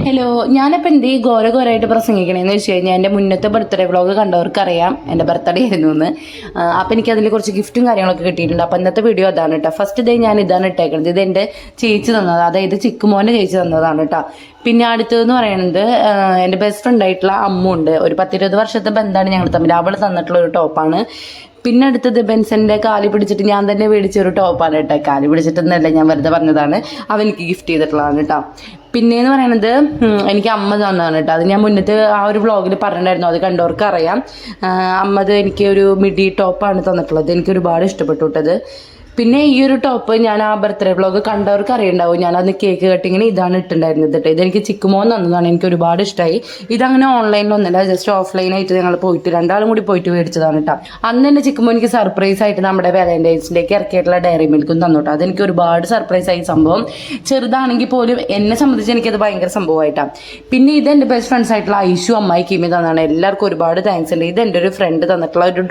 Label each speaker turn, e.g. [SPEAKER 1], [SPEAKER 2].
[SPEAKER 1] Hello, ഞാനിപ്പോൾ എന്ത് ഈ ഘോരഘോരമായിട്ട് പ്രസംഗിക്കണേന്ന് വെച്ച് കഴിഞ്ഞാൽ എൻ്റെ മുന്നത്തെ ബർത്ത്ഡേ വ്ളോഗ് കണ്ടവർക്കറിയാം എൻ്റെ ബർത്ത്ഡേ ആയിരുന്നു എന്ന്. അപ്പോൾ എനിക്കതിൽ കുറച്ച് ഗിഫ്റ്റും കാര്യങ്ങളൊക്കെ കിട്ടിയിട്ടുണ്ട്. അപ്പോൾ ഇന്നത്തെ വീഡിയോ അതാണ് കേട്ടോ. ഫസ്റ്റ് ഡേ ഞാൻ ഇതാണ് ഇട്ടേക്കുന്നത്. ഇത് എൻ്റെ ചേച്ചി തന്നത്, അതായത് ചിക്കുമോൻ്റെ ചേച്ചി തന്നതാണ് കേട്ടോ. പിന്നെ അടുത്തതെന്ന് പറയുന്നത് എൻ്റെ ബെസ്റ്റ് ഫ്രണ്ട് ആയിട്ടുള്ള അമ്മുണ്ട്. ഒരു 10-20 വർഷത്തെ ബന്ധമാണ് ഞങ്ങൾ തമ്മിൽ. അവൾ തന്നിട്ടുള്ള ഒരു ടോപ്പാണ്. പിന്നെ അടുത്തത് ബെൻസന്റെ കാലി പിടിച്ചിട്ട് ഞാൻ തന്നെ മേടിച്ച ഒരു ടോപ്പാണ് കേട്ടോ. കാലി പിടിച്ചിട്ടൊന്നല്ല, ഞാൻ വെറുതെ പറഞ്ഞതാണ്. അവനിക്ക് ഗിഫ്റ്റ് ചെയ്തിട്ടുള്ളതാണ് കേട്ടോ. പിന്നെയെന്ന് പറയുന്നത് എനിക്ക് അമ്മ തന്നതാണ് കേട്ടോ. അത് ഞാൻ മുന്നത്തെ ആ ഒരു വ്ളോഗിൽ പറഞ്ഞിട്ടുണ്ടായിരുന്നു, അത് കണ്ടവർക്ക് അറിയാം. അമ്മത് എനിക്ക് ഒരു മിഡി ടോപ്പാണ് തന്നിട്ടുള്ളത്. എനിക്ക് ഒരുപാട് ഇഷ്ടപ്പെട്ടു കേട്ടത്. പിന്നെ ഈ ഒരു ടോപ്പ് ഞാൻ ആ ബർത്ത്ഡേ വ്ളോഗ് കണ്ടവർക്ക് അറിയുണ്ടാവും. ഞാൻ അന്ന് കേക്ക് കട്ടിങ്ങിന് ഇതാണ് ഇട്ടുണ്ടായിരുന്നത് കേട്ടോ. ഇതെനിക്ക് ചിക്കുമോൻ തന്നതാണ്. എനിക്ക് ഒരുപാട് ഇഷ്ടമായി. ഇതങ്ങനെ ഓൺലൈനിലൊന്നുമില്ല, ജസ്റ്റ് ഓഫ്ലൈനായിട്ട് ഞങ്ങൾ പോയിട്ട് രണ്ടാളും കൂടി പോയിട്ട് മേടിച്ചതാണ് കേട്ടോ. അന്ന് തന്നെ ചിക്കുമോൻ എനിക്ക് സർപ്രൈസ് ആയിട്ട് നമ്മുടെ വാലന്റൈൻസിലേക്ക് ഇറക്കിയിട്ടുള്ള ഡയറി മിൽക്കും തന്നു കേട്ടോ. അതെനിക്ക് ഒരുപാട് സർപ്രൈസ് ആയി. സംഭവം ചെറുതാണെങ്കിൽ പോലും എന്നെ സംബന്ധിച്ച് എനിക്കത് ഭയങ്കര സംഭവമായിട്ടാണ്. പിന്നെ ഇത് എൻ്റെ ബെസ്റ്റ് ഫ്രണ്ട്സ് ആയിട്ടുള്ള ഐഷു, അമ്മായി, കിമി തന്നാണ്. എല്ലാവർക്കും ഒരുപാട് താങ്ക്സ് ഉണ്ട്. ഇത് എൻ്റെ ഒരു ഫ്രണ്ട് തന്നിട്ടുള്ള ഒരു